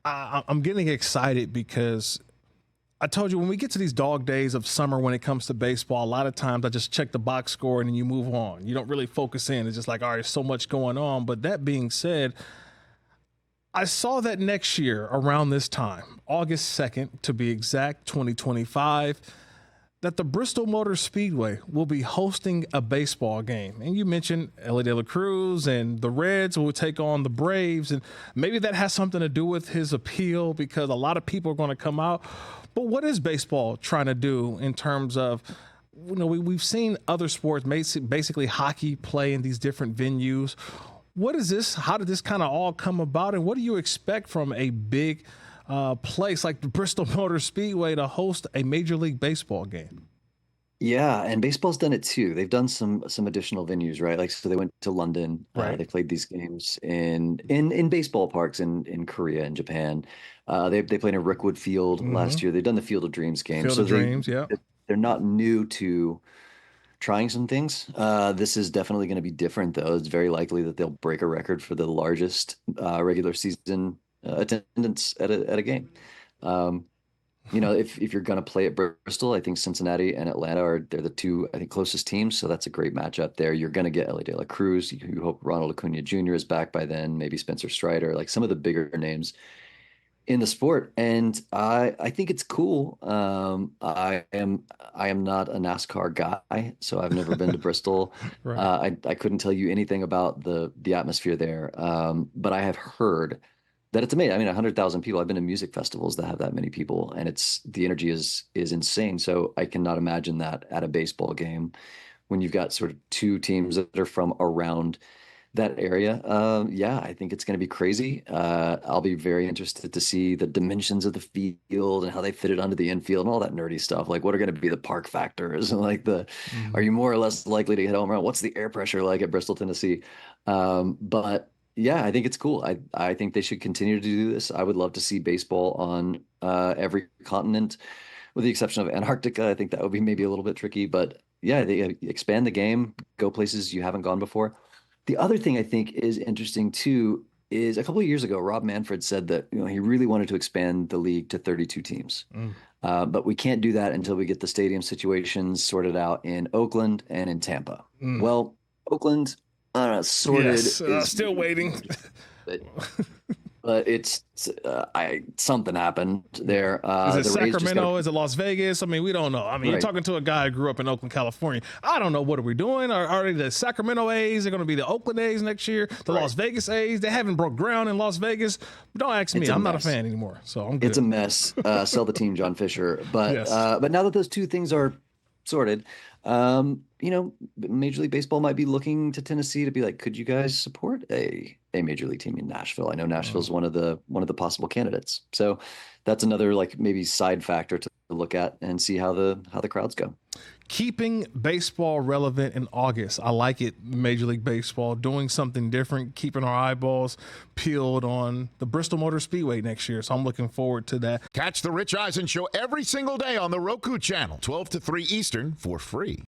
I'm getting excited because I told you when we get to these dog days of summer when it comes to baseball, a lot of times I just check the box score and then you move on. You don't really focus in. It's just like, all right, so much going on. But that being said, I saw that next year around this time, August 2nd to be exact, 2025, that the Bristol Motor Speedway will be hosting a baseball game. And you mentioned Ellie De La Cruz and the Reds will take on the Braves. And maybe that has something to do with his appeal because a lot of people are going to come out. But what is baseball trying to do in terms of, we've seen other sports, basically hockey, play in these different venues. What is this? How did this kind of all come about? And what do you expect from a big place like the Bristol Motor Speedway to host a Major League Baseball game? Yeah, and baseball's done it too. They've done some additional venues, right? Like so they went to London. Right. They played these games in baseball parks in Korea and Japan. They played in Rickwood Field last year. They've done the Field of Dreams game. Field So of Dreams, yeah. they're not new to trying some things. This is definitely going to be different, though. It's very likely that they'll break a record for the largest regular season attendance at a game. If you're going to play at Bristol, I think Cincinnati and Atlanta they're the two, I think, closest teams. So that's a great matchup there. You're going to get Ellie De La Cruz. You hope Ronald Acuna Jr. is back by then, maybe Spencer Strider, like some of the bigger names in the sport. And I think it's cool. I am not a NASCAR guy, so I've never been to Bristol. Right. I couldn't tell you anything about the atmosphere there. But I have heard that it's amazing. I mean, 100,000 people. I've been to music festivals that have that many people, and the energy is insane. So I cannot imagine that at a baseball game when you've got sort of two teams that are from around that area. Yeah, I think it's going to be crazy. I'll be very interested to see the dimensions of the field and how they fit it onto the infield and all that nerdy stuff. Like, what are going to be the park factors? Like are you more or less likely to hit home run? What's the air pressure like at Bristol, Tennessee? But yeah, I think it's cool. I think they should continue to do this. I would love to see baseball on every continent, with the exception of Antarctica. I think that would be maybe a little bit tricky, but yeah, they expand the game, go places you haven't gone before. The other thing I think is interesting too is a couple of years ago, Rob Manfred said that he really wanted to expand the league to 32 teams, but we can't do that until we get the stadium situations sorted out in Oakland and in Tampa. Well, Oakland sorted. Yes, still waiting. But it's something happened there. Is it Sacramento? Is it Las Vegas? I mean, we don't know. I mean, You're talking to a guy who grew up in Oakland, California. I don't know. What are we doing? Are they the Sacramento A's? They're going to be the Oakland A's next year. The Las Vegas A's. They haven't broke ground in Las Vegas. Don't ask me. I'm not a fan anymore. So I'm good. It's a mess. Sell the team, John Fisher. But Yes. But now that those two things are sorted, Major League Baseball might be looking to Tennessee to be like, could you guys support a major league team in Nashville? I know Nashville's one of the possible candidates. So that's another maybe side factor to look at and see how the crowds go. Keeping baseball relevant in August. I like it. Major League Baseball doing something different, keeping our eyeballs peeled on the Bristol Motor Speedway next year. So I'm looking forward to that. Catch the Rich Eisen Show every single day on the Roku channel, 12 to 3 Eastern, for free.